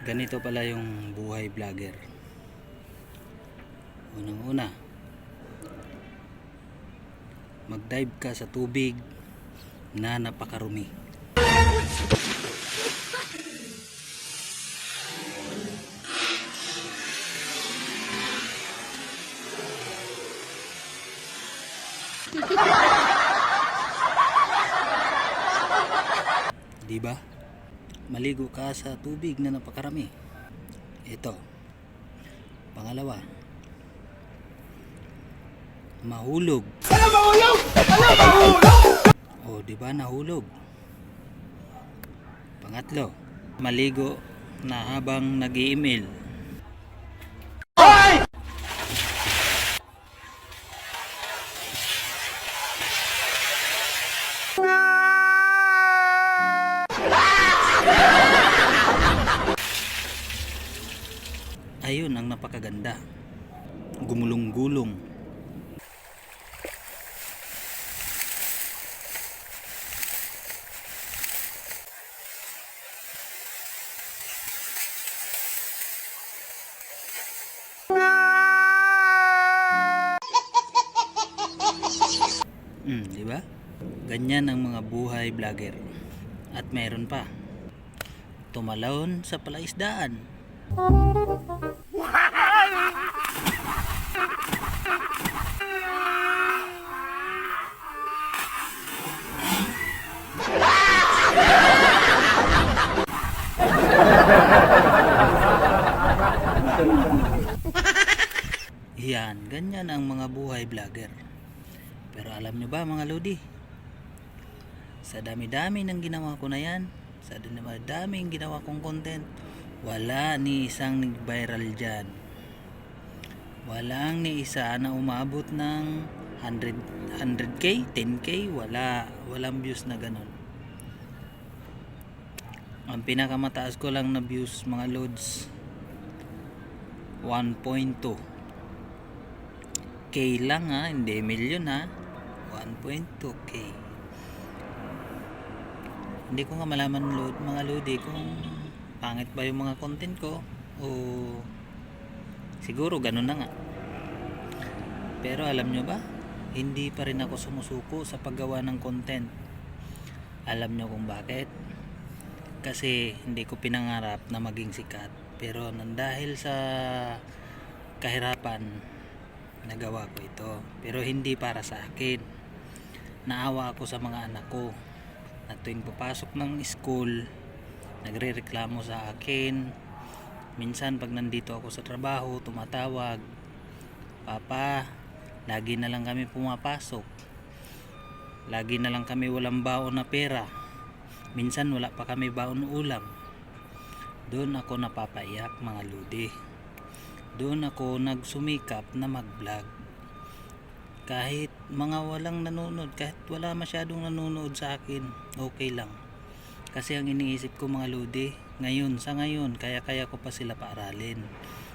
Ganito pala yung buhay vlogger. Unang-una, mag-dive ka sa tubig na napakarumi. Diba? Maligo ka sa tubig na napakarami. Ito. Pangalawa, mahulog. Ano mahulog? Ano mahulog? O, diba nahulog? Pangatlo, maligo na habang nag-i-email. Ayun ang napakaganda. Gumulong-gulong. Di ba? Ganyan ang mga buhay vlogger. At meron pa. Tumalon sa palaisdaan. Yan, ganyan ang mga buhay vlogger. Pero alam nyo ba mga lodi, sa dami-dami ng ginawa ko na yan, sa dami-daming ginawa kong content, wala ni isang nag-viral dyan. Walang ni isa na umabot ng 100k, 10k, walang views na ganon. Ang pinakamataas ko lang na views mga lods, 1.2 k lang ha, hindi million ha, 1.2k. Hindi ko nga malaman mga lodi kung pangit ba yung mga content ko o siguro ganun na nga. Pero alam nyo ba, hindi pa rin ako sumusuko sa paggawa ng content. Alam nyo kung bakit? Kasi hindi ko pinangarap na maging sikat, pero dahil sa kahirapan nagawa ko ito. Pero hindi para sa akin. Naawa ako sa mga anak ko na tuwing papasok ng school nagrereklamo sa akin. Minsan pag nandito ako sa trabaho tumatawag, "Papa, lagi na lang kami pumapasok, lagi na lang kami walang baon na pera, minsan wala pa kami baon ulam." Doon ako napapaiyak mga lodi. Doon ako nagsumikap na mag-vlog. Kahit mga walang nanonood, kahit wala masyadong nanonood sa akin, okay lang. Kasi ang iniisip ko mga lodi, sa ngayon, kaya ko pa sila paaralin.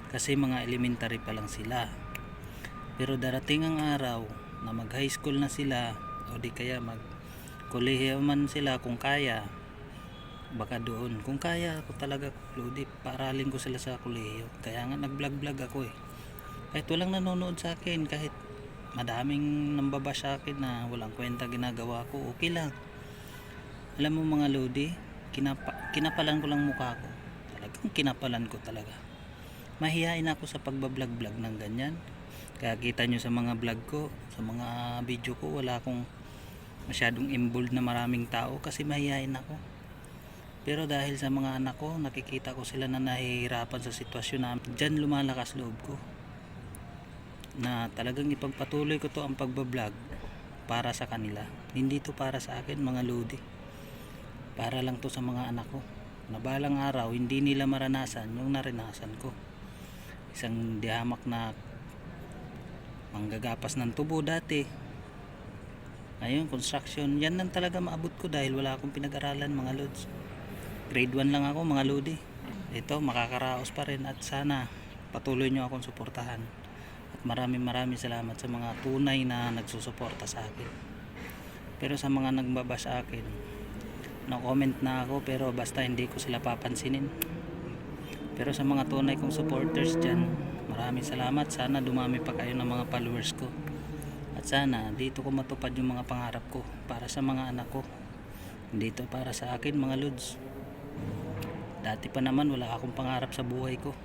Kasi mga elementary pa lang sila. Pero darating ang araw na mag high school na sila, o di kaya mag kolehiyo man sila kung kaya, baka doon kung kaya ako talaga lodi, paaralin ko sila sa kolehiyo. Kaya nga nag-vlog ako eh. Kahit walang nanonood sa akin, kahit madaming nambaba sa akin na walang kwenta ginagawa ko, okay lang. Alam mo mga lodi, kinapalan ko lang mukha ko. Talagang kinapalan ko talaga. Mahihain ako sa pagbablog ng ganyan. Kaya kita nyo sa mga vlog ko, sa mga video ko, wala akong masyadong involved na maraming tao kasi mahihain ako. Pero dahil sa mga anak ko, nakikita ko sila na nahihirapan sa sitwasyon na dyan lumalakas loob ko na talagang ipagpatuloy ko to ang pagbablog para sa kanila. Hindi to para sa akin mga lodi, para lang to sa mga anak ko na balang araw hindi nila maranasan yung naranasan ko. Isang dihamak na manggagapas ng tubo dati, ayun, construction, yan lang talaga maabot ko dahil wala akong pinag-aralan mga lods. Grade 1 lang ako mga lodi. Ito makakaraos pa rin at sana patuloy nyo akong suportahan. At maraming salamat sa mga tunay na nagsusuporta sa akin. Pero sa mga nagbaba sa akin, no comment na ako pero basta hindi ko sila papansinin. Pero sa mga tunay kong supporters dyan, maraming salamat. Sana dumami pa kayo ng mga followers ko. At sana dito ko matupad yung mga pangarap ko para sa mga anak ko. Hindi ito para sa akin mga lods. Dati pa naman wala akong pangarap sa buhay ko.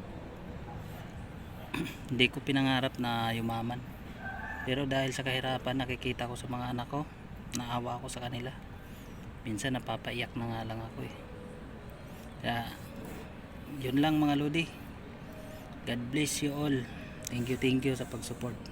Hindi ko pinangarap na yumaman. Pero dahil sa kahirapan nakikita ko sa mga anak ko, naawa ako sa kanila. Minsan napapaiyak na nga lang ako eh. Kaya yun lang mga lodi. God bless you all. Thank you sa pag-support.